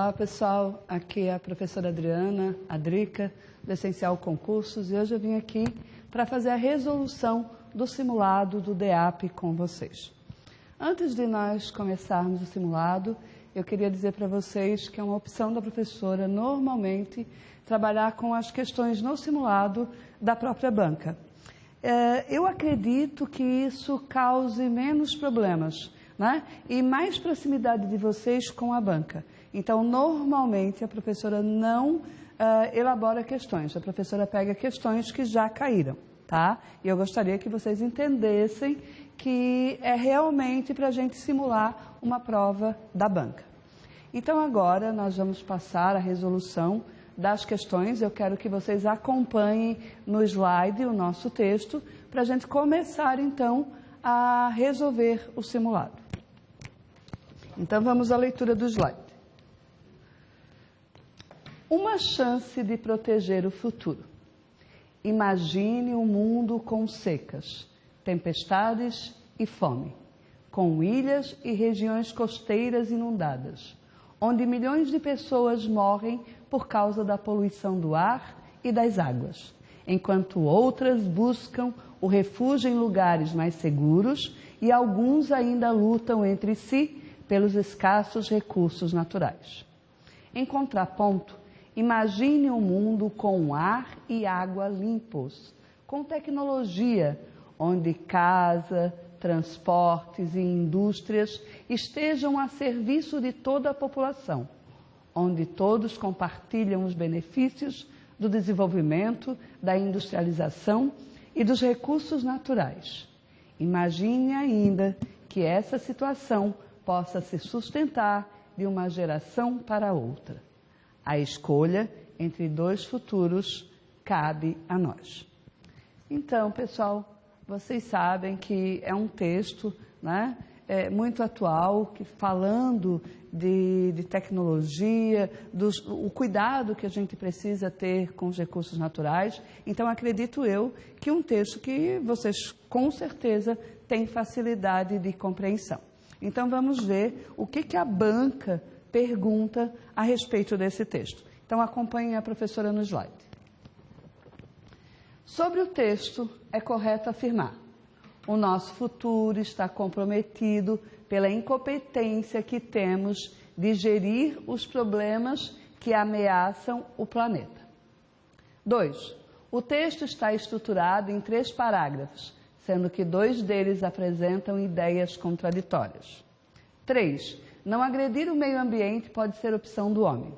Olá pessoal, aqui é a professora Adriana, a Drica, do Essencial Concursos, e hoje eu vim aqui para fazer a resolução do simulado do DEAP com vocês. Antes de nós começarmos o simulado, eu queria dizer para vocês que é uma opção da professora normalmente trabalhar com as questões no simulado da própria banca. Eu acredito que isso cause menos problemas, né? E mais proximidade de vocês com a banca. Então, normalmente, a professora não elabora questões, a professora pega questões que já caíram, tá? E eu gostaria que vocês entendessem que é realmente para a gente simular uma prova da banca. Então, agora, nós vamos passar a resolução das questões. Eu quero que vocês acompanhem no slide o nosso texto, para a gente começar, então, a resolver o simulado. Então, vamos à leitura do slide. Uma chance de proteger o futuro. Imagine um mundo com secas, tempestades e fome, com ilhas e regiões costeiras inundadas, onde milhões de pessoas morrem por causa da poluição do ar e das águas, enquanto outras buscam o refúgio em lugares mais seguros e alguns ainda lutam entre si pelos escassos recursos naturais. Em contraponto, imagine um mundo com ar e água limpos, com tecnologia, onde casa, transportes e indústrias estejam a serviço de toda a população, onde todos compartilham os benefícios do desenvolvimento, da industrialização e dos recursos naturais. Imagine ainda que essa situação possa se sustentar de uma geração para outra. A escolha entre dois futuros cabe a nós. Então, pessoal, vocês sabem que é um texto, né, muito atual, que falando de tecnologia, o cuidado que a gente precisa ter com os recursos naturais. Então, acredito eu que um texto que vocês, com certeza, têm facilidade de compreensão. Então, vamos ver o que a banca pergunta a respeito desse texto. Então, acompanhem a professora no slide. Sobre o texto, é correto afirmar: o nosso futuro está comprometido pela incompetência que temos de gerir os problemas que ameaçam o planeta. 2. O texto está estruturado em 3 parágrafos, sendo que 2 deles apresentam ideias contraditórias. 3. Não agredir o meio ambiente pode ser opção do homem.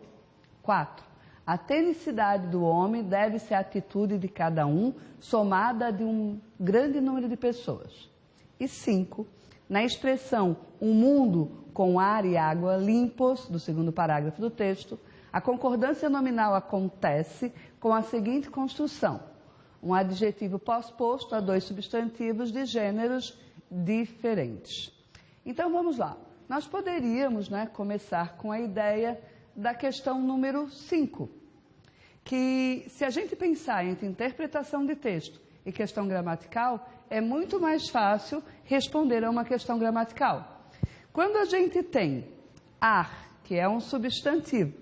4. A tecnicidade do homem deve ser a atitude de cada um, somada de um grande número de pessoas. E 5. Na expressão um mundo com ar e água limpos, do 2º parágrafo do texto, a concordância nominal acontece com a seguinte construção: um adjetivo pós-posto a 2 substantivos de gêneros diferentes. Então, vamos lá. Nós poderíamos, começar com a ideia da questão número 5, que se a gente pensar entre interpretação de texto e questão gramatical, é muito mais fácil responder a uma questão gramatical. Quando a gente tem ar, que é um substantivo,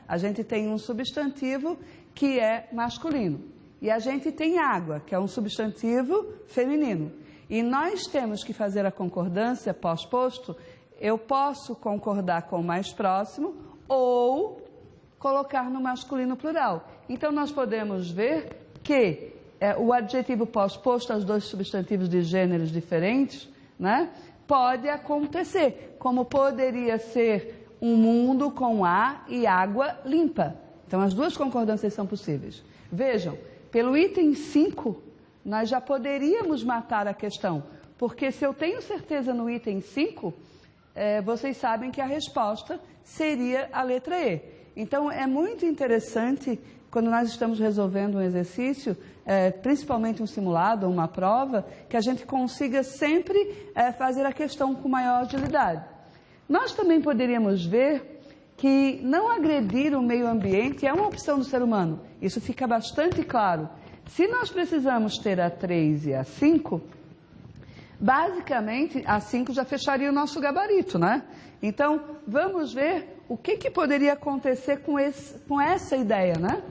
a gente tem um substantivo que é masculino, e a gente tem água, que é um substantivo feminino, e nós temos que fazer a concordância pós-posto. Eu posso concordar com o mais próximo ou colocar no masculino plural. Então, nós podemos ver que o adjetivo pós-posto aos 2 substantivos de gêneros diferentes, pode acontecer, como poderia ser um mundo com ar e água limpa. Então, as 2 concordâncias são possíveis. Vejam, pelo item 5, nós já poderíamos matar a questão, porque se eu tenho certeza no item 5, vocês sabem que a resposta seria a letra E. Então, é muito interessante, quando nós estamos resolvendo um exercício, principalmente um simulado ou uma prova, que a gente consiga sempre fazer a questão com maior agilidade. Nós também poderíamos ver que não agredir o meio ambiente é uma opção do ser humano. Isso fica bastante claro. Se nós precisamos ter a 3 e a 5, Basicamente, a 5 já fecharia o nosso gabarito, né? Então, vamos ver o que poderia acontecer com essa ideia, né?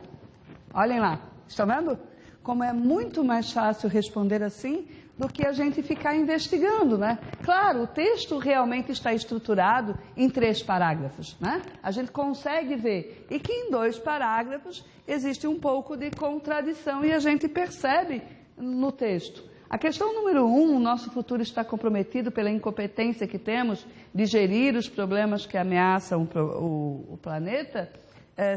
Olhem lá, estão vendo? Como é muito mais fácil responder assim do que a gente ficar investigando, né? Claro, o texto realmente está estruturado em 3 parágrafos, né? A gente consegue ver, e que em 2 parágrafos existe um pouco de contradição e a gente percebe no texto. A questão número 1, o nosso futuro está comprometido pela incompetência que temos de gerir os problemas que ameaçam o planeta.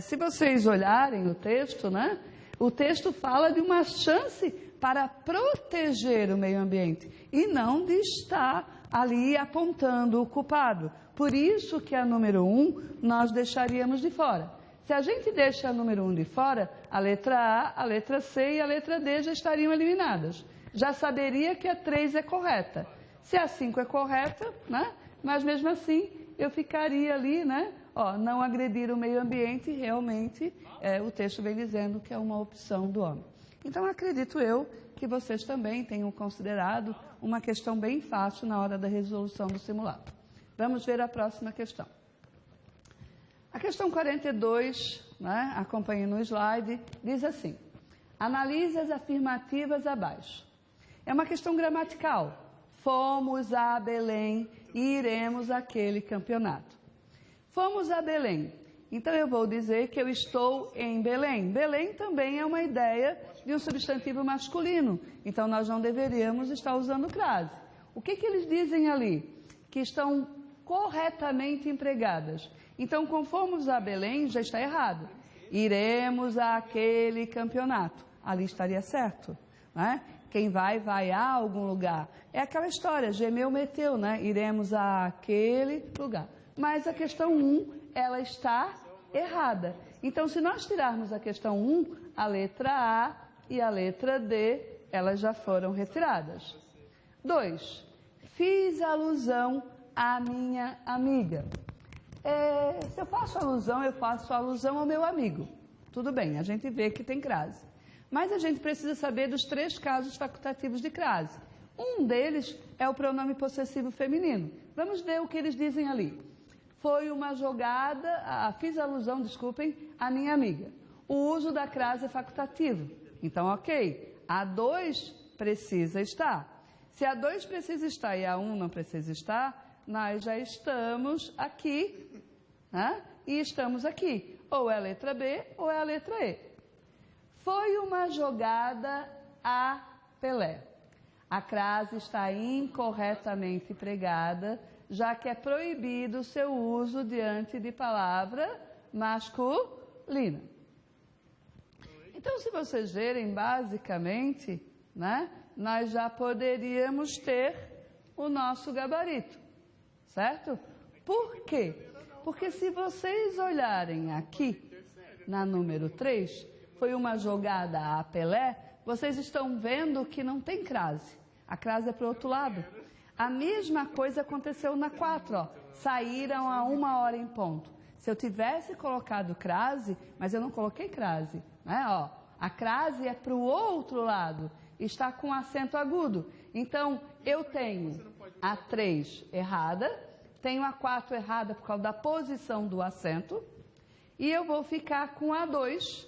Se vocês olharem o texto, né? O texto fala de uma chance para proteger o meio ambiente e não de estar ali apontando o culpado. Por isso que a número 1 nós deixaríamos de fora. Se a gente deixa a número 1 de fora, a letra A, a letra C e a letra D já estariam eliminadas. Já saberia que a 3 é correta. Se a 5 é correta, né? Mas mesmo assim eu ficaria ali, né? Ó, não agredir o meio ambiente, realmente o texto vem dizendo que é uma opção do homem. Então acredito eu que vocês também tenham considerado uma questão bem fácil na hora da resolução do simulado. Vamos ver a próxima questão. A questão 42, né? Acompanhe no slide, diz assim: analise as afirmativas abaixo. É uma questão gramatical. Fomos a Belém e iremos àquele campeonato. Fomos a Belém. Então eu vou dizer que eu estou em Belém. Belém também é uma ideia de um substantivo masculino. Então nós não deveríamos estar usando crase. O que eles dizem ali? Que estão corretamente empregadas. Então, com fomos a Belém, já está errado. Iremos àquele campeonato. Ali estaria certo, né? Quem vai a algum lugar. É aquela história, gemeu, meteu, né? Iremos àquele lugar. Mas a questão 1, ela está errada. Então, se nós tirarmos a questão 1, a letra A e a letra D, elas já foram retiradas. 2, fiz alusão à minha amiga. Se eu faço alusão ao meu amigo. Tudo bem, a gente vê que tem crase. Mas a gente precisa saber dos 3 casos facultativos de crase. Um deles é o pronome possessivo feminino. Vamos ver o que eles dizem ali. Foi uma jogada, fiz alusão, desculpem, à minha amiga. O uso da crase é facultativo. Então, ok, a 2 precisa estar. Se a 2 precisa estar e a 1 não precisa estar, nós já estamos aqui, né? E estamos aqui. Ou é a letra B ou é a letra E. Foi uma jogada a Pelé. A crase está incorretamente empregada, já que é proibido o seu uso diante de palavra masculina. Então, se vocês verem, basicamente, né, nós já poderíamos ter o nosso gabarito, certo? Por quê? Porque se vocês olharem aqui, na número 3, foi uma jogada a Pelé, vocês estão vendo que não tem crase. A crase é para o outro lado. A mesma coisa aconteceu na 4, ó. Saíram a 1h em ponto. Se eu tivesse colocado crase, mas eu não coloquei crase, né? Ó, a crase é para o outro lado, está com acento agudo. Então, eu tenho a 3 errada, tenho a 4 errada por causa da posição do acento, e eu vou ficar com a 2,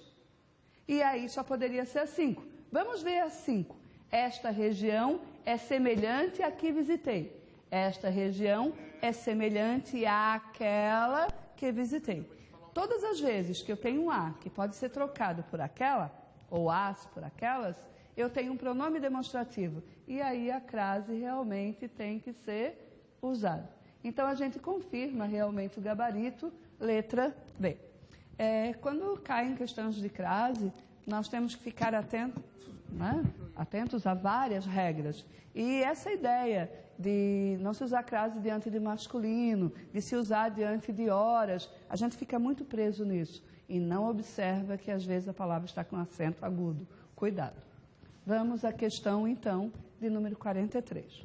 e aí só poderia ser a 5. Vamos ver a 5. Esta região é semelhante à que visitei. Esta região é semelhante àquela que visitei. Todas as vezes que eu tenho um A que pode ser trocado por aquela, ou as por aquelas, eu tenho um pronome demonstrativo. E aí a crase realmente tem que ser usada. Então a gente confirma realmente o gabarito, letra B. Quando caem questões de crase, nós temos que ficar atentos, né? Atentos a várias regras. E essa ideia de não se usar crase diante de masculino, de se usar diante de horas, a gente fica muito preso nisso e não observa que às vezes a palavra está com acento agudo. Cuidado. Vamos à questão, então, de número 43.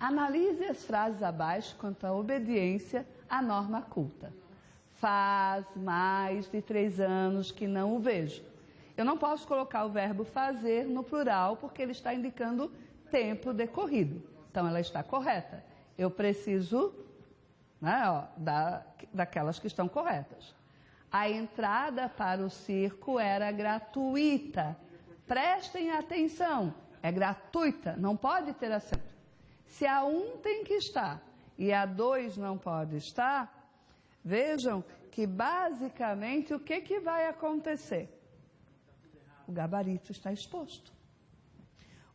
Analise as frases abaixo quanto à obediência à norma culta. Faz mais de 3 anos que não o vejo. Eu não posso colocar o verbo fazer no plural, porque ele está indicando tempo decorrido. Então, ela está correta. Eu preciso, né, daquelas que estão corretas. A entrada para o circo era gratuita. Prestem atenção, é gratuita, não pode ter assento. Se a 1 tem que estar e a 2 não pode estar, vejam que basicamente o que vai acontecer? O gabarito está exposto.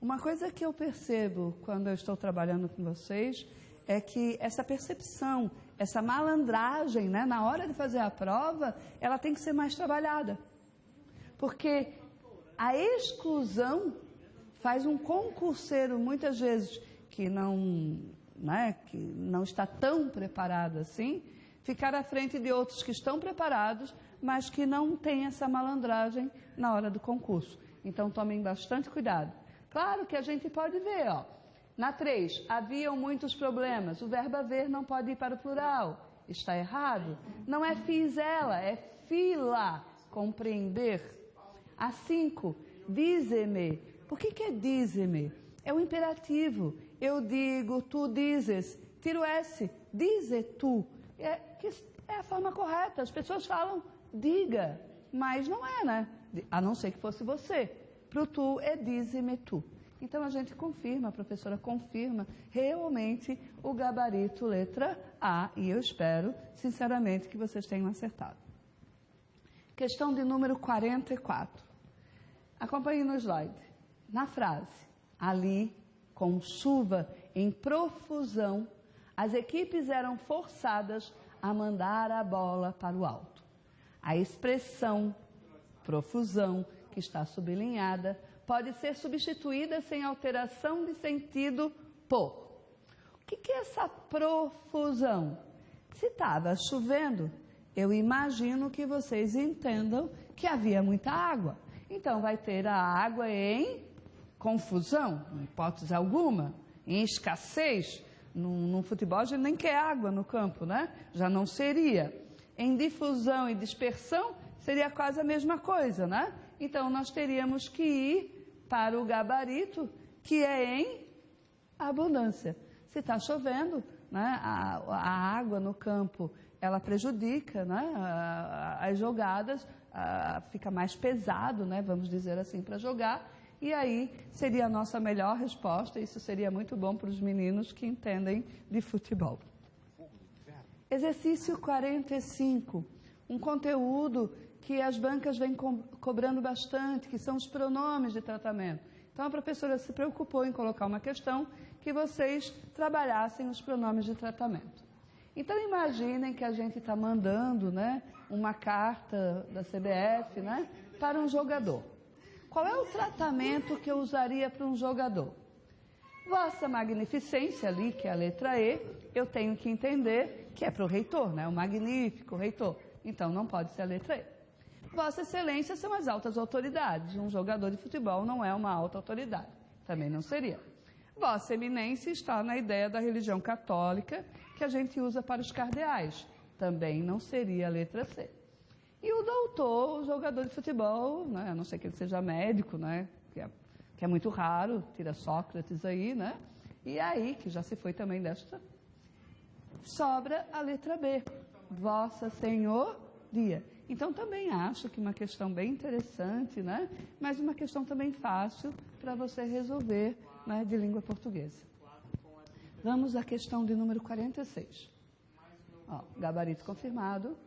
Uma coisa que eu percebo quando eu estou trabalhando com vocês é que essa percepção, essa malandragem, né, na hora de fazer a prova, ela tem que ser mais trabalhada. Porque a exclusão faz um concurseiro, muitas vezes, que não está tão preparado assim, ficar à frente de outros que estão preparados, mas que não têm essa malandragem na hora do concurso. Então, tomem bastante cuidado. Claro que a gente pode ver, ó. Na 3, haviam muitos problemas. O verbo haver não pode ir para o plural. Está errado. Não é fiz ela, é fila. Compreender. A 5, dize-me. Por que é dize-me? É o imperativo. Eu digo, tu dizes. Tira o S. Dize tu. É a forma correta. As pessoas falam diga, mas não é, né? A não ser que fosse você. Para o tu é dize-me tu. Então a gente confirma, a professora confirma realmente o gabarito letra A, e eu espero, sinceramente, que vocês tenham acertado. Questão de número 44. Acompanhe no slide. Na frase, ali, com chuva em profusão, as equipes eram forçadas a mandar a bola para o alto. A expressão profusão, que está sublinhada, pode ser substituída sem alteração de sentido por. O que é essa profusão? Se estava chovendo, eu imagino que vocês entendam que havia muita água. Então vai ter a água em confusão, em hipótese alguma, em escassez. No futebol a gente nem quer água no campo, né? Já não seria. Em difusão e dispersão seria quase a mesma coisa, né? Então nós teríamos que ir para o gabarito, que é em abundância. Se está chovendo, né, a água no campo, ela prejudica, né, as jogadas, fica mais pesado, né, vamos dizer assim, para jogar. E aí seria a nossa melhor resposta. Isso seria muito bom para os meninos que entendem de futebol. Exercício 45, um conteúdo que as bancas vêm cobrando bastante, que são os pronomes de tratamento. Então a professora se preocupou em colocar uma questão que vocês trabalhassem os pronomes de tratamento. Então imaginem que a gente está mandando, né, uma carta da CBF, né, para um jogador. Qual é o tratamento que eu usaria para um jogador? Vossa Magnificência, ali, que é a letra E, eu tenho que entender que é para o reitor, né? O magnífico reitor. Então não pode ser a letra E. Vossa Excelência são as altas autoridades. Um jogador de futebol não é uma alta autoridade. Também não seria. Vossa Eminência está na ideia da religião católica que a gente usa para os cardeais. Também não seria a letra C. E o doutor, o jogador de futebol, né? A não ser que ele seja médico, né? Que é muito raro, tira Sócrates aí, né? E aí, que já se foi também desta, sobra a letra B, Vossa Senhoria. Então também acho que uma questão bem interessante, né? Mas uma questão também fácil para você resolver, né, de língua portuguesa. Vamos à questão de número 46. Ó, gabarito confirmado,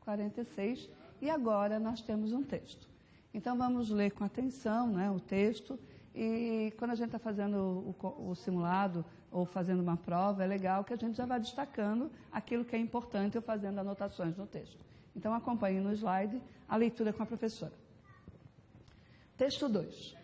46. E agora nós temos um texto. Então vamos ler com atenção, né, o texto. E quando a gente está fazendo o simulado ou fazendo uma prova, é legal que a gente já vá destacando aquilo que é importante ou fazendo anotações no texto. Então acompanhe no slide a leitura com a professora. Texto 2.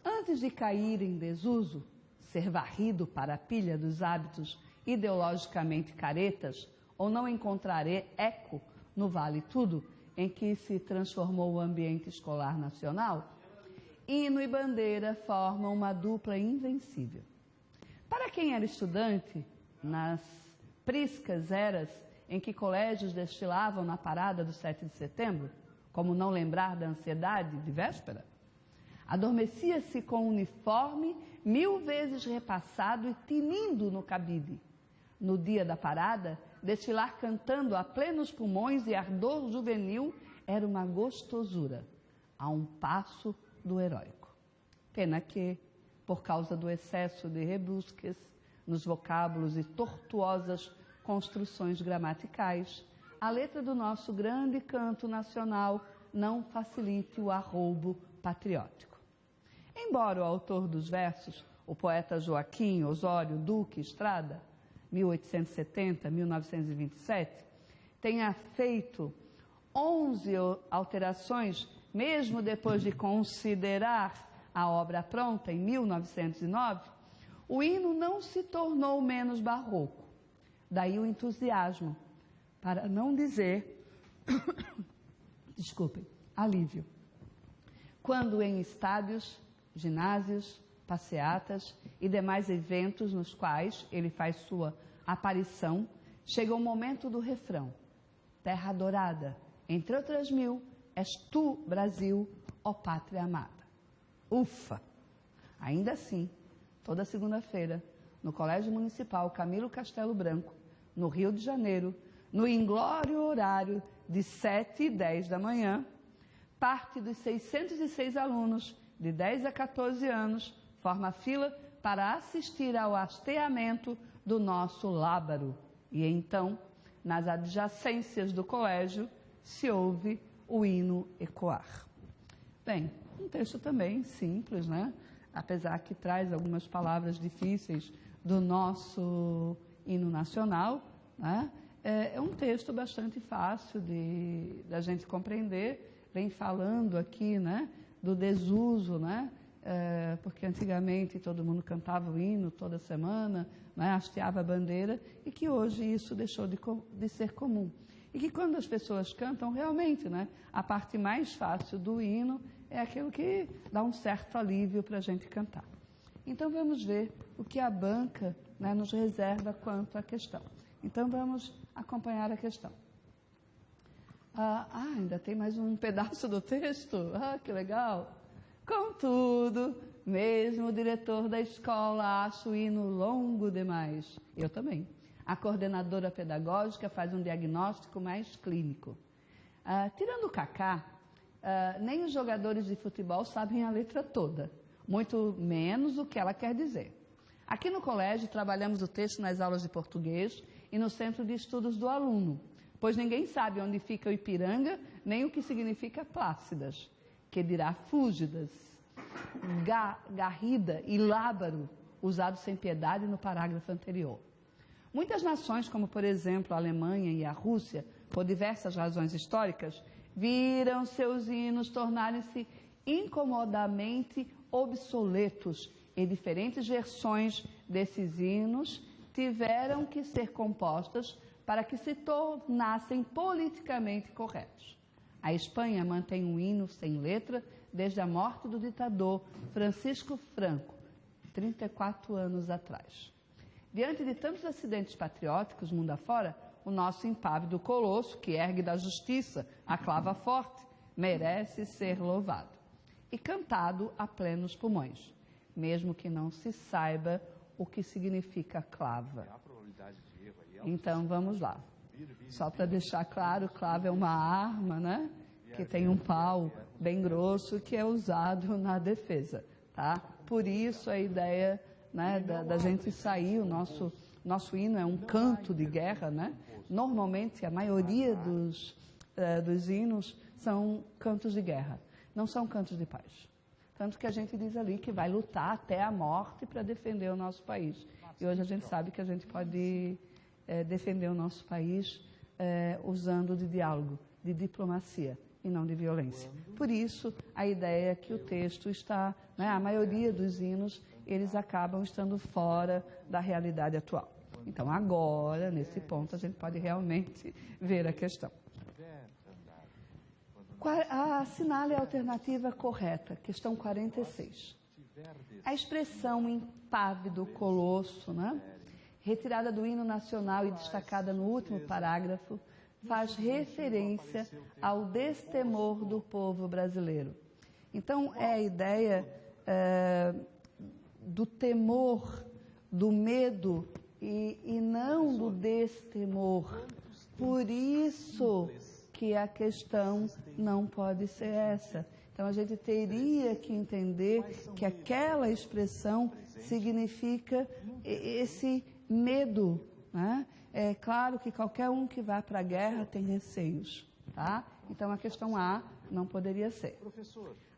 Antes de cair em desuso, ser varrido para a pilha dos hábitos ideologicamente caretas ou não encontrar eco no vale tudo em que se transformou o ambiente escolar nacional, hino e bandeira formam uma dupla invencível. Para quem era estudante, nas priscas eras em que colégios destilavam na parada do 7 de setembro, como não lembrar da ansiedade de véspera, Adormecia-se com o uniforme 1000 vezes repassado e tinindo no cabide. No dia da parada, desfilar cantando a plenos pulmões e ardor juvenil era uma gostosura, a um passo do heróico. Pena que, por causa do excesso de rebusques nos vocábulos e tortuosas construções gramaticais, a letra do nosso grande canto nacional não facilite o arroubo patriótico. Embora o autor dos versos, o poeta Joaquim Osório Duque Estrada, 1870-1927, tenha feito 11 alterações, mesmo depois de considerar a obra pronta em 1909, o hino não se tornou menos barroco. Daí o entusiasmo, para não dizer, desculpem, alívio. Quando em estádios, ginásios, passeatas e demais eventos nos quais ele faz sua aparição, chega o momento do refrão. Terra adorada, entre outras mil, és tu, Brasil, ó pátria amada. Ufa! Ainda assim, toda segunda-feira, no Colégio Municipal Camilo Castelo Branco, no Rio de Janeiro, no inglório horário de 7h10 da manhã, parte dos 606 alunos de 10 a 14 anos forma fila para assistir ao hasteamento do nosso lábaro. E então, nas adjacências do colégio, se ouve o hino ecoar. Bem, um texto também simples, né? Apesar que traz algumas palavras difíceis do nosso hino nacional, né? É um texto bastante fácil da gente compreender, vem falando aqui, né, do desuso, né? Porque antigamente todo mundo cantava o hino toda semana, né, hasteava a bandeira, e que hoje isso deixou de ser comum. E que quando as pessoas cantam, realmente, né, a parte mais fácil do hino é aquilo que dá um certo alívio para a gente cantar. Então vamos ver o que a banca, né, nos reserva quanto à questão. Então vamos acompanhar a questão. Ainda tem mais um pedaço do texto? Que legal! Contudo, mesmo o diretor da escola acha o hino longo demais. Eu também. A coordenadora pedagógica faz um diagnóstico mais clínico. Tirando o Kaká, nem os jogadores de futebol sabem a letra toda, muito menos o que ela quer dizer. Aqui no colégio trabalhamos o texto nas aulas de português e no centro de estudos do aluno, pois ninguém sabe onde fica o Ipiranga, nem o que significa Plácidas, que dirá Fúlgidas, Garrida e Lábaro, usados sem piedade no parágrafo anterior. Muitas nações, como por exemplo a Alemanha e a Rússia, por diversas razões históricas, viram seus hinos tornarem-se incomodamente obsoletos, e diferentes versões desses hinos tiveram que ser compostas para que se tornassem politicamente corretos. A Espanha mantém um hino sem letra desde a morte do ditador Francisco Franco, 34 anos atrás. Diante de tantos acidentes patrióticos mundo afora, o nosso impávido colosso, que ergue da justiça a clava forte, merece ser louvado e cantado a plenos pulmões, mesmo que não se saiba o que significa clava. Então vamos lá. Só para deixar claro, clava é uma arma, né? Que tem um pau bem grosso que é usado na defesa, tá? Por isso a ideia, né, da gente sair, o nosso hino é um canto de guerra, né? Normalmente a maioria dos hinos são cantos de guerra, não são cantos de paz. Tanto que a gente diz ali que vai lutar até a morte para defender o nosso país. E hoje a gente sabe que a gente pode defender o nosso país usando de diálogo, de diplomacia e não de violência. Por isso, a ideia é que o texto está, né, a maioria dos hinos, eles acabam estando fora da realidade atual. Então, agora, nesse ponto, a gente pode realmente ver a questão. Assinale a alternativa correta, questão 46. A expressão impávido colosso, né, retirada do hino nacional e destacada no último parágrafo, faz referência ao destemor do povo brasileiro, Então, é a ideia do temor, do medo e não do destemor. Por isso que a questão não pode ser essa. Então, a gente teria que entender que aquela expressão significa esse medo, né? É claro que qualquer um que vá para a guerra tem receios, tá? Então, a questão A não poderia ser.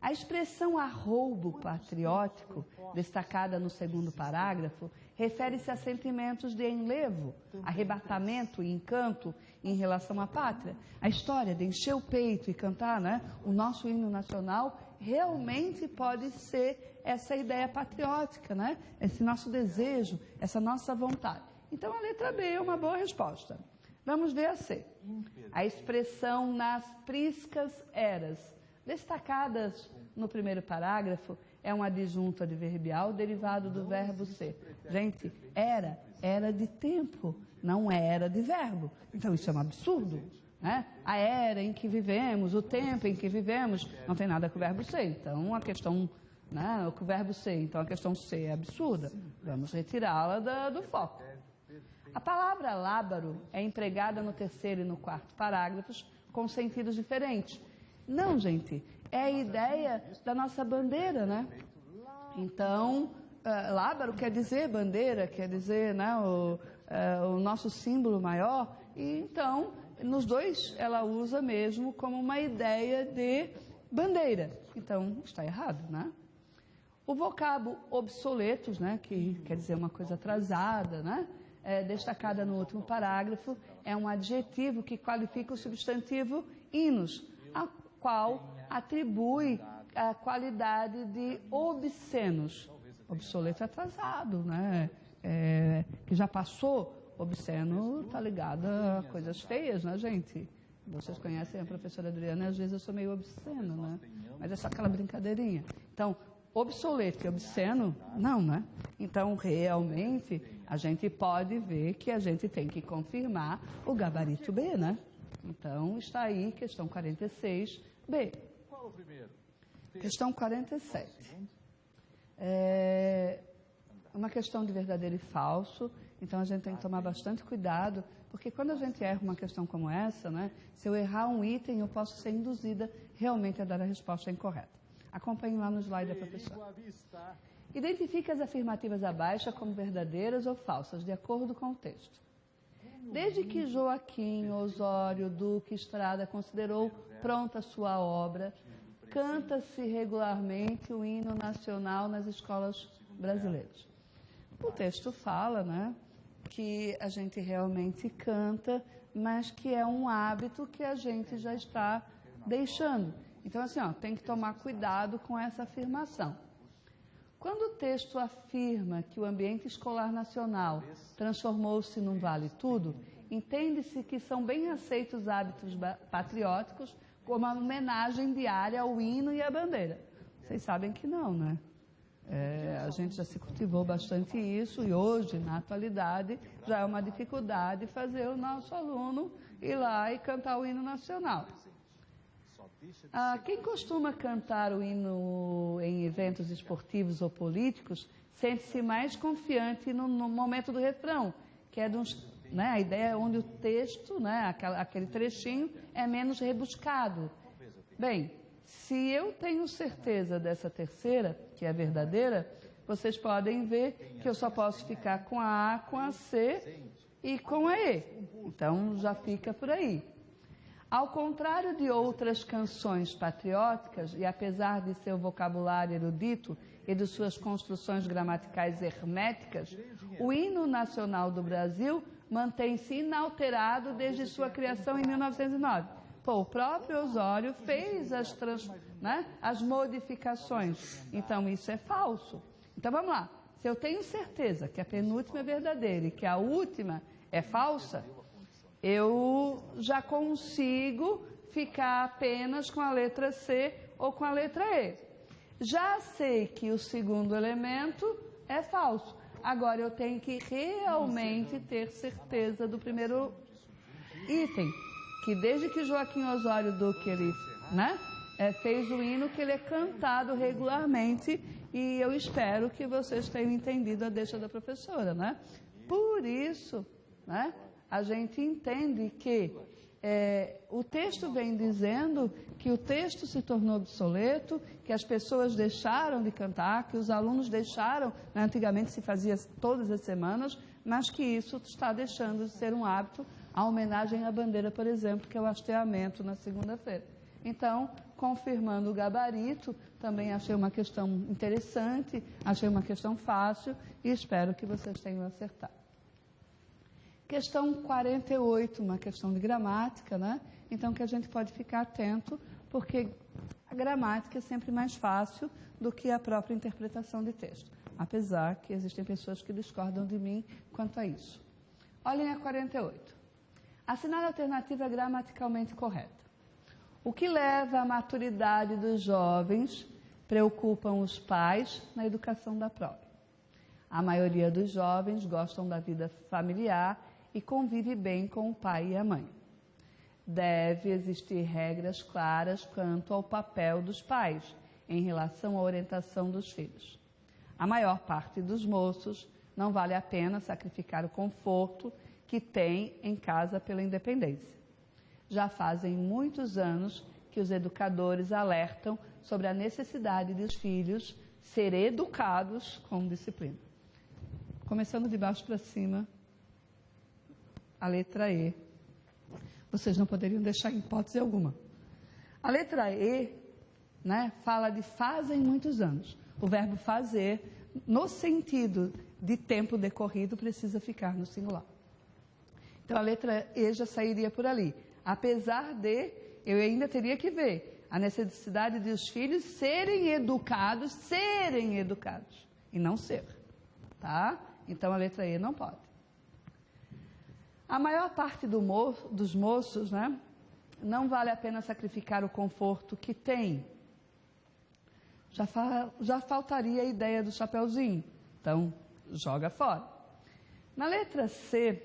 A expressão arroubo patriótico, destacada no segundo parágrafo, refere-se a sentimentos de enlevo, arrebatamento e encanto em relação à pátria. A história de encher o peito e cantar, né, o nosso hino nacional realmente pode ser essa ideia patriótica, né? Esse nosso desejo, essa nossa vontade. Então, a letra B é uma boa resposta. Vamos ver a C. A expressão nas priscas eras, destacadas no primeiro parágrafo, é um adjunto adverbial derivado do verbo ser. Gente, era de tempo, não era de verbo. Então, isso é um absurdo, né? A era em que vivemos, o tempo em que vivemos, não tem nada com o verbo ser. Então, a questão, né, com o verbo ser, então a questão ser é absurda. Vamos retirá-la do foco. A palavra lábaro é empregada no terceiro e no quarto parágrafos com sentidos diferentes. Não, gente, é a ideia da nossa bandeira, né? Então, lábaro quer dizer bandeira, quer dizer, né, o nosso símbolo maior. E então, nos dois, ela usa mesmo como uma ideia de bandeira. Então, está errado, né? O vocábulo obsoletos, né, que quer dizer uma coisa atrasada, né? Destacada no último parágrafo, é um adjetivo que qualifica o substantivo hinos, a qual atribui a qualidade de obscenos. Obsoleto é atrasado, né? Que já passou. Obsceno está ligado a coisas feias, né, gente? Vocês conhecem a professora Adriana, às vezes eu sou meio obsceno, né? Mas é só aquela brincadeirinha. Então, obsoleto e obsceno, não, né? Então, realmente, a gente pode ver que a gente tem que confirmar o gabarito B, né? Então, está aí, questão 46, B. Qual o primeiro? Questão 47. É uma questão de verdadeiro e falso, então a gente tem que tomar bastante cuidado, porque quando a gente erra uma questão como essa, né? Se eu errar um item, eu posso ser induzida realmente a dar a resposta incorreta. Acompanhe lá no slide da professora. Identifique as afirmativas abaixo como verdadeiras ou falsas, de acordo com o texto. Desde que Joaquim Osório Duque Estrada considerou pronta sua obra, canta-se regularmente o hino nacional nas escolas brasileiras. O texto fala, né, que a gente realmente canta, mas que é um hábito que a gente já está deixando. Então, assim, tem que tomar cuidado com essa afirmação. Quando o texto afirma que o ambiente escolar nacional transformou-se num vale-tudo, entende-se que são bem aceitos hábitos patrióticos como a homenagem diária ao hino e à bandeira. Vocês sabem que não, né? A gente já se cultivou bastante isso e hoje, na atualidade, já é uma dificuldade fazer o nosso aluno ir lá e cantar o hino nacional. Quem costuma cantar o hino em eventos esportivos ou políticos sente-se mais confiante no momento do refrão, que é né, a ideia é onde o texto, né, aquele trechinho, é menos rebuscado. Bem, se eu tenho certeza dessa terceira, que é a verdadeira, vocês podem ver que eu só posso ficar com a A, com a C e com a E. Então, já fica por aí. Ao contrário de outras canções patrióticas, e apesar de seu vocabulário erudito e de suas construções gramaticais herméticas, o hino nacional do Brasil mantém-se inalterado desde sua criação em 1909. O próprio Osório fez as modificações. Então, isso é falso. Então, vamos lá. Se eu tenho certeza que a penúltima é verdadeira e que a última é falsa, eu já consigo ficar apenas com a letra C ou com a letra E. Já sei que o segundo elemento é falso. Agora eu tenho que realmente ter certeza do primeiro item, que desde que Joaquim Osório Duque fez o hino que ele é cantado regularmente e eu espero que vocês tenham entendido a deixa da professora, né? Por isso, né, a gente entende que o texto vem dizendo que o texto se tornou obsoleto, que as pessoas deixaram de cantar, que os alunos deixaram, né, antigamente se fazia todas as semanas, mas que isso está deixando de ser um hábito, a homenagem à bandeira, por exemplo, que é o hasteamento na segunda-feira. Então, confirmando o gabarito, também achei uma questão interessante, achei uma questão fácil e espero que vocês tenham acertado. Questão 48, uma questão de gramática, né? Então, que a gente pode ficar atento, porque a gramática é sempre mais fácil do que a própria interpretação de texto. Apesar que existem pessoas que discordam de mim quanto a isso. Olhem a 48. Assinar a alternativa gramaticalmente correta. O que leva à maturidade dos jovens preocupam os pais na educação da prole. A maioria dos jovens gostam da vida familiar e convive bem com o pai e a mãe. Deve existir regras claras quanto ao papel dos pais em relação à orientação dos filhos. A maior parte dos moços não vale a pena sacrificar o conforto que tem em casa pela independência. Já fazem muitos anos que os educadores alertam sobre a necessidade dos filhos ser educados com disciplina. Começando de baixo para cima, a letra E. Vocês não poderiam deixar em hipótese alguma. A letra E, né, fala de fazem muitos anos. O verbo fazer, no sentido de tempo decorrido, precisa ficar no singular. Então a letra E já sairia por ali. Apesar de, eu ainda teria que ver a necessidade de os filhos serem educados, e não ser. Tá? Então a letra E não pode. A maior parte dos moços, né, não vale a pena sacrificar o conforto que tem. Já faltaria a ideia do chapeuzinho. Então, joga fora. Na letra C,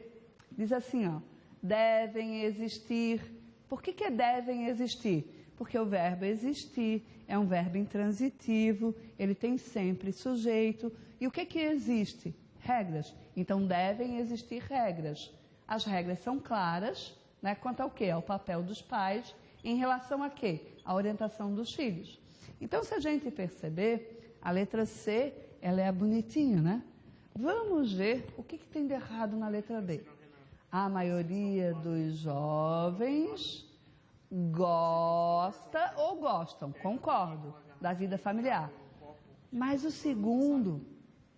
diz assim, ó, devem existir. Por que devem existir? Porque o verbo existir é um verbo intransitivo, ele tem sempre sujeito. E o que existe? Regras. Então, devem existir regras. As regras são claras, né, quanto ao quê? Ao papel dos pais em relação a quê? A orientação dos filhos. Então, se a gente perceber, a letra C, ela é a bonitinha, né? Vamos ver o que tem de errado na letra D. A maioria dos jovens gosta ou gostam, concordo, da vida familiar. Mas o segundo,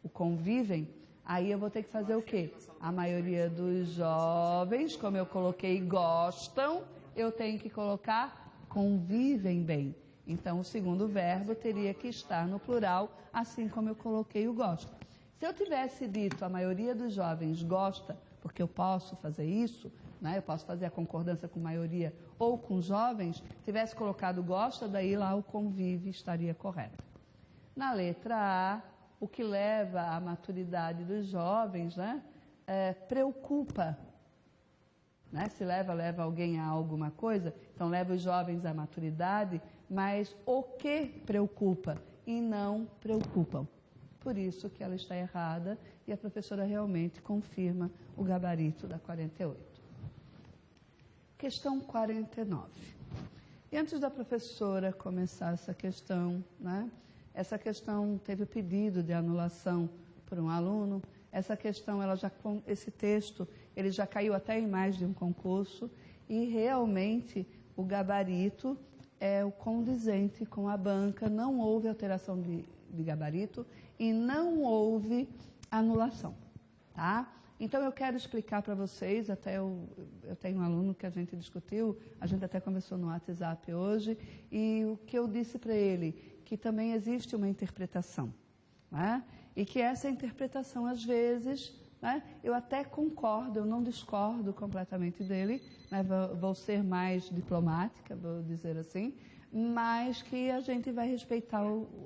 o convivem, aí eu vou ter que fazer o quê? A maioria dos jovens, como eu coloquei gostam, eu tenho que colocar convivem bem. Então, o segundo verbo teria que estar no plural, assim como eu coloquei o gosta. Se eu tivesse dito a maioria dos jovens gosta, porque eu posso fazer isso, né? Eu posso fazer a concordância com maioria ou com jovens, tivesse colocado gosta, daí lá o convive estaria correto. Na letra A, o que leva à maturidade dos jovens, né, preocupa. Né? Se leva alguém a alguma coisa, então leva os jovens à maturidade, mas o que preocupa e não preocupam. Por isso que ela está errada e a professora realmente confirma o gabarito da 48. Questão 49. E antes da professora começar essa questão, né, essa questão teve o pedido de anulação por um aluno. Essa questão, esse texto, ele já caiu até em mais de um concurso e realmente o gabarito é o condizente com a banca, não houve alteração de gabarito e não houve anulação, tá? Então eu quero explicar para vocês, até eu tenho um aluno que a gente discutiu, a gente até conversou no WhatsApp hoje, e o que eu disse para ele, que também existe uma interpretação, né? E que essa interpretação, às vezes, né, eu até concordo, eu não discordo completamente dele, né, vou ser mais diplomática, vou dizer assim, mas que a gente vai respeitar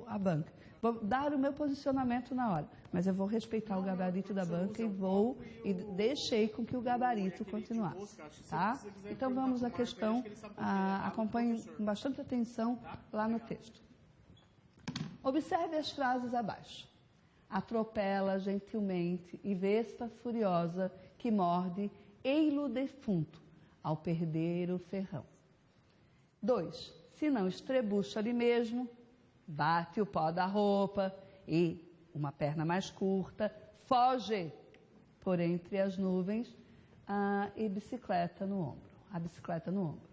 a banca. Vou dar o meu posicionamento na hora, mas eu vou respeitar o gabarito da banca e deixei com que o gabarito continuasse, tá? Então vamos à questão, acompanhe com bastante atenção lá no texto. Observe as frases abaixo. Atropela gentilmente e vespa furiosa que morde ei-lo defunto ao perder o ferrão. 2. Se não estrebucha ali mesmo, bate o pó da roupa e, uma perna mais curta, foge por entre as nuvens e bicicleta no ombro. A bicicleta no ombro.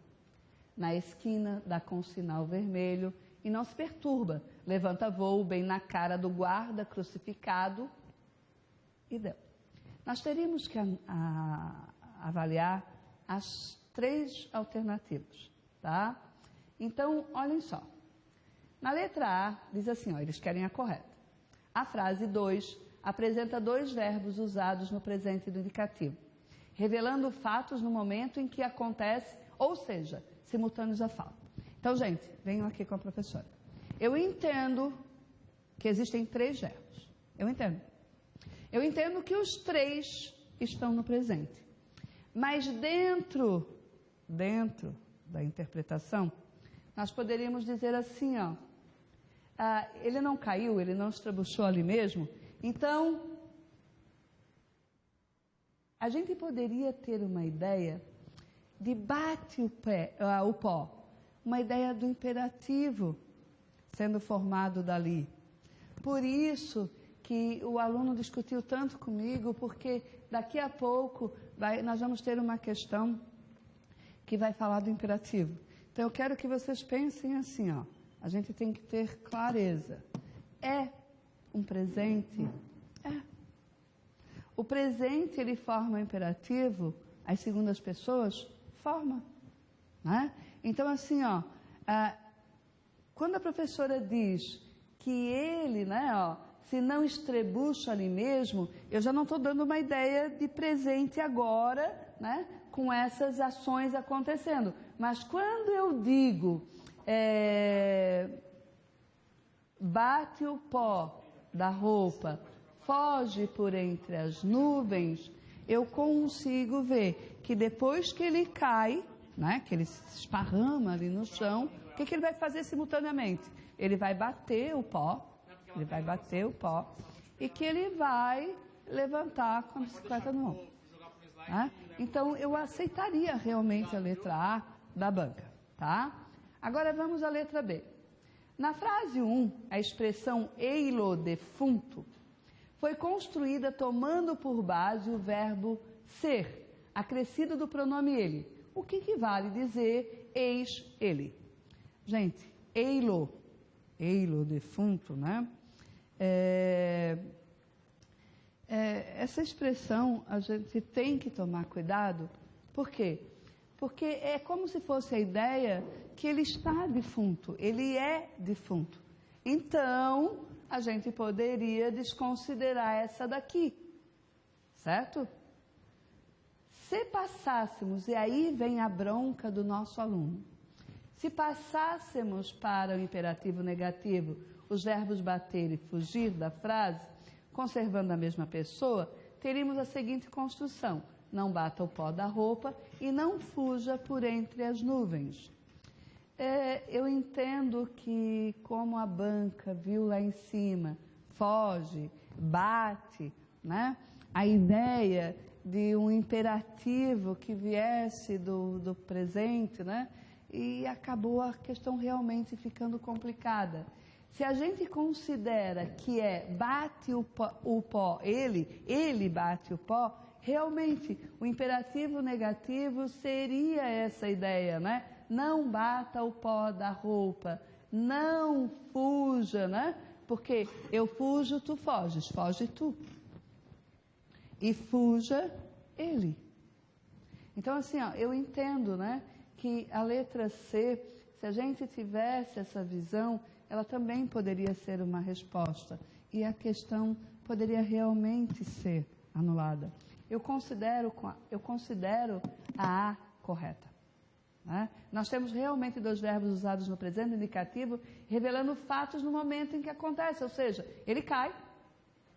Na esquina, dá com o sinal vermelho e não se perturba. Levanta voo bem na cara do guarda crucificado e deu. Nós teríamos que avaliar as 3 alternativas, tá? Então, olhem só. Na letra A, diz assim, ó, eles querem a correta. A frase 2 apresenta 2 verbos usados no presente do indicativo, revelando fatos no momento em que acontece, ou seja, simultâneos à fala. Então, gente, venham aqui com a professora. Eu entendo que existem 3 verbos. Eu entendo. Eu entendo que os 3 estão no presente. Mas dentro da interpretação, nós poderíamos dizer assim, ó, ele não caiu, ele não estrebuchou ali mesmo, então a gente poderia ter uma ideia de bate o pó, uma ideia do imperativo sendo formado dali. Por isso que o aluno discutiu tanto comigo, porque daqui a pouco nós vamos ter uma questão que vai falar do imperativo. Então eu quero que vocês pensem assim, ó, a gente tem que ter clareza. É um presente? É. O presente, ele forma o imperativo, as segundas pessoas forma, né? Então assim, ó, quando a professora diz que ele, né, ó, se não estrebucha ali mesmo, eu já não estou dando uma ideia de presente agora, né, com essas ações acontecendo. Mas quando eu digo, bate o pó da roupa, foge por entre as nuvens, eu consigo ver que depois que ele cai, né, que ele se esparrama ali no chão, o que ele vai fazer simultaneamente? Ele vai bater o pó, e que ele vai levantar com a bicicleta no ombro. Né? Então, eu aceitaria realmente a letra A da banca, tá? Agora vamos à letra B. Na frase 1, a expressão ei-lo defunto foi construída tomando por base o verbo ser, acrescido do pronome ele, o que equivale dizer eis ele. Gente, ei-lo defunto, né? Essa expressão a gente tem que tomar cuidado. Por quê? Porque é como se fosse a ideia que ele está defunto, ele é defunto. Então, a gente poderia desconsiderar essa daqui, certo? Se passássemos, e aí vem a bronca do nosso aluno, se passássemos para o imperativo negativo os verbos bater e fugir da frase, conservando a mesma pessoa, teríamos a seguinte construção: não bata o pó da roupa e não fuja por entre as nuvens. Eu entendo que, como a banca viu lá em cima, foge, bate, né? A ideia de um imperativo que viesse do presente, né? E acabou a questão realmente ficando complicada. Se a gente considera que bate o pó, ele bate o pó, realmente o imperativo negativo seria essa ideia, né? Não bata o pó da roupa, não fuja, né? Porque eu fujo, tu foges, foge tu. E fuja ele. Então assim, ó, eu entendo, né, que a letra C, se a gente tivesse essa visão, ela também poderia ser uma resposta. E a questão poderia realmente ser anulada. Eu considero a A correta. né? Nós temos realmente dois verbos usados no presente indicativo, revelando fatos no momento em que acontece, ou seja, ele cai,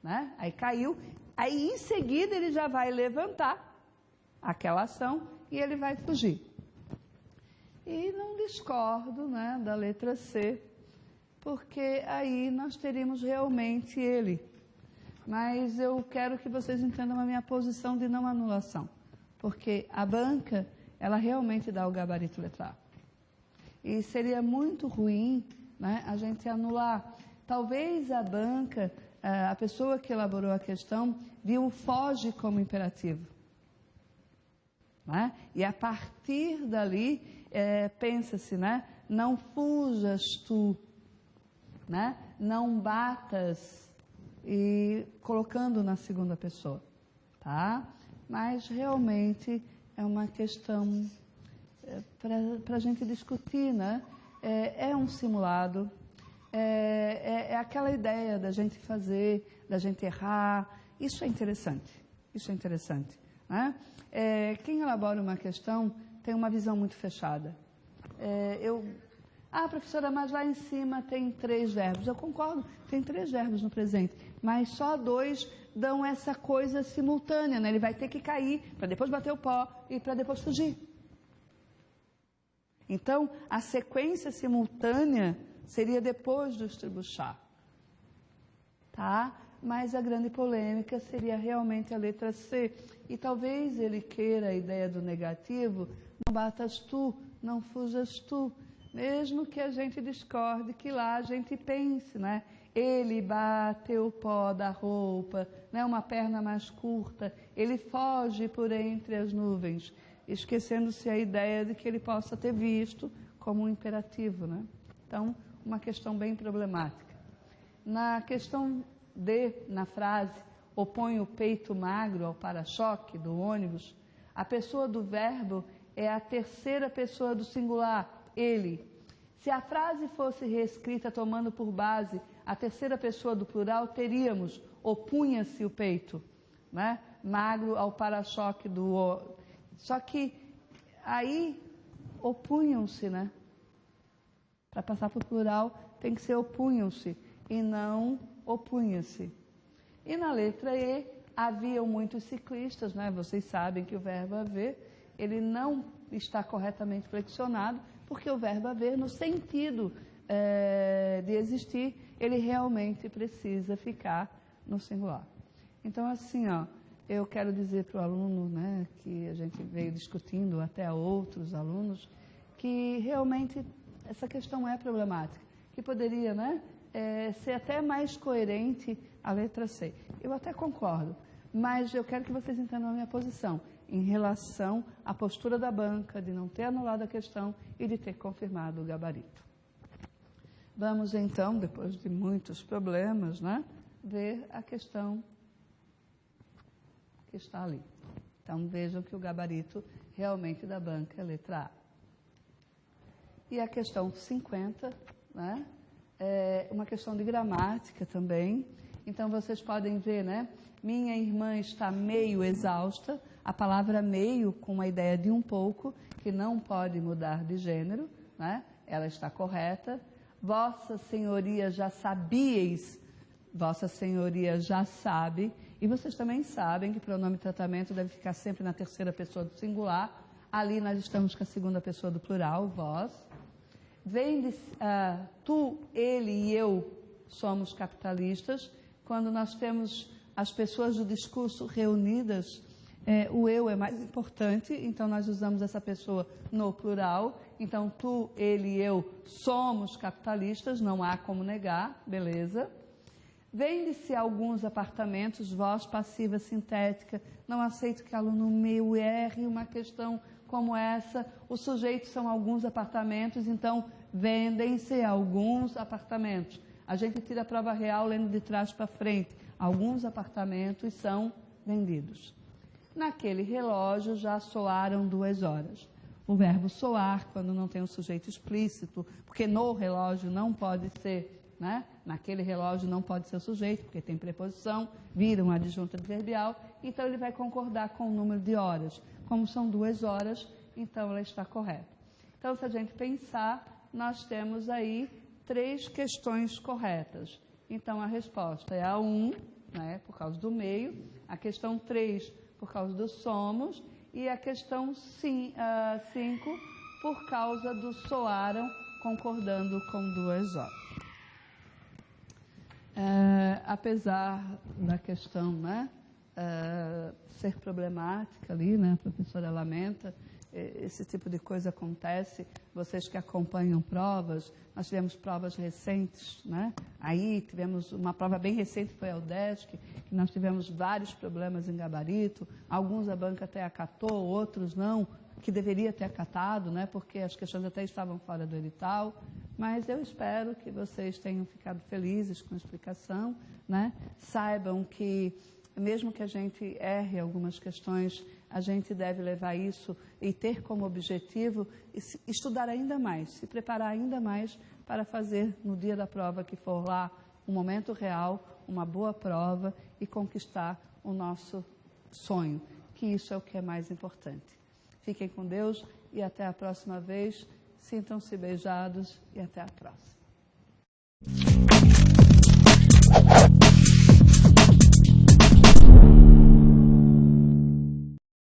né? Aí caiu, aí em seguida ele já vai levantar aquela ação e ele vai fugir. E não discordo, né, da letra C, porque aí nós teríamos realmente ele. Mas eu quero que vocês entendam a minha posição de não anulação, porque a banca, ela realmente dá o gabarito letra A. E seria muito ruim, né, a gente anular. Talvez a banca, a pessoa que elaborou a questão, viu o foge como imperativo. Né? E a partir dali, pensa-se, né, não fujas tu, né? Não batas, e colocando na segunda pessoa, tá? Mas realmente é uma questão para a gente discutir, né? É um simulado, é aquela ideia da gente fazer, da gente errar. Isso é interessante, né? Quem elabora uma questão tem uma visão muito fechada. Professora, mas lá em cima tem 3 verbos. Eu concordo, tem 3 verbos no presente, mas só 2 dão essa coisa simultânea, né? Ele vai ter que cair para depois bater o pó e para depois fugir. Então, a sequência simultânea seria depois do estribuchar, tá? Mas a grande polêmica seria realmente a letra C. E talvez ele queira a ideia do negativo, não batas tu, não fujas tu. Mesmo que a gente discorde, que lá a gente pense, né? Ele bate o pó da roupa, né? Uma perna mais curta, ele foge por entre as nuvens, esquecendo-se a ideia de que ele possa ter visto como um imperativo, né? Então, uma questão bem problemática. Na questão D, na frase, opõe o peito magro ao para-choque do ônibus, a pessoa do verbo é a terceira pessoa do singular, ele. Se a frase fosse reescrita tomando por base a terceira pessoa do plural, teríamos opunha-se o peito, né? Magro ao para-choque do... Só que aí opunham-se, né? Para passar para o plural tem que ser opunham-se e não opunha-se. E na letra E, haviam muitos ciclistas, né? Vocês sabem que o verbo haver, ele não está corretamente flexionado, porque o verbo haver, no sentido de existir, ele realmente precisa ficar no singular. Então, assim, ó, eu quero dizer para o aluno, né, que a gente veio discutindo até a outros alunos, que realmente essa questão é problemática, que poderia, né, ser até mais coerente a letra C. Eu até concordo, mas eu quero que vocês entendam a minha posição em relação à postura da banca de não ter anulado a questão e de ter confirmado o gabarito. Vamos então, depois de muitos problemas, né, ver a questão que está ali. Então vejam que o gabarito realmente da banca é letra A. E a questão 50, né, é uma questão de gramática também. Então vocês podem ver, né, minha irmã está meio exausta, a palavra meio com a ideia de um pouco, que não pode mudar de gênero, né, ela está correta. Vossa Senhoria já sabíeis, Vossa Senhoria já sabe, e vocês também sabem que pronome tratamento deve ficar sempre na terceira pessoa do singular. Ali nós estamos com a segunda pessoa do plural, vós. Vem de tu, ele e eu somos capitalistas. Quando nós temos as pessoas do discurso reunidas, o eu é mais importante, então nós usamos essa pessoa no plural. Então, tu, ele e eu somos capitalistas, não há como negar, beleza? Vende-se alguns apartamentos, voz passiva sintética. Não aceito que aluno meu erre uma questão como essa. O sujeito são alguns apartamentos, então vendem-se alguns apartamentos. A gente tira a prova real lendo de trás para frente. Alguns apartamentos são vendidos. Naquele relógio já soaram 2 horas. O verbo soar, quando não tem um sujeito explícito, porque no relógio não pode ser, né? Naquele relógio não pode ser o sujeito, porque tem preposição, vira uma adjunta adverbial, então ele vai concordar com o número de horas. Como são 2 horas, então ela está correta. Então, se a gente pensar, nós temos aí 3 questões corretas. Então, a resposta é a 1, né, por causa do meio, a questão 3, por causa do somos, e a questão 5, por causa do soaram, concordando com 2 horas. Apesar da questão, né, ser problemática ali, né, a professora lamenta, esse tipo de coisa acontece, vocês que acompanham provas, nós tivemos provas recentes, né? Aí tivemos uma prova bem recente, foi a UDESC, que nós tivemos vários problemas em gabarito, alguns a banca até acatou, outros não, que deveria ter acatado, né? Porque as questões até estavam fora do edital, mas eu espero que vocês tenham ficado felizes com a explicação, né? Saibam que mesmo que a gente erre algumas questões, a gente deve levar isso e ter como objetivo estudar ainda mais, se preparar ainda mais para fazer no dia da prova que for lá um momento real, uma boa prova e conquistar o nosso sonho, que isso é o que é mais importante. Fiquem com Deus e até a próxima vez. Sintam-se beijados e até a próxima.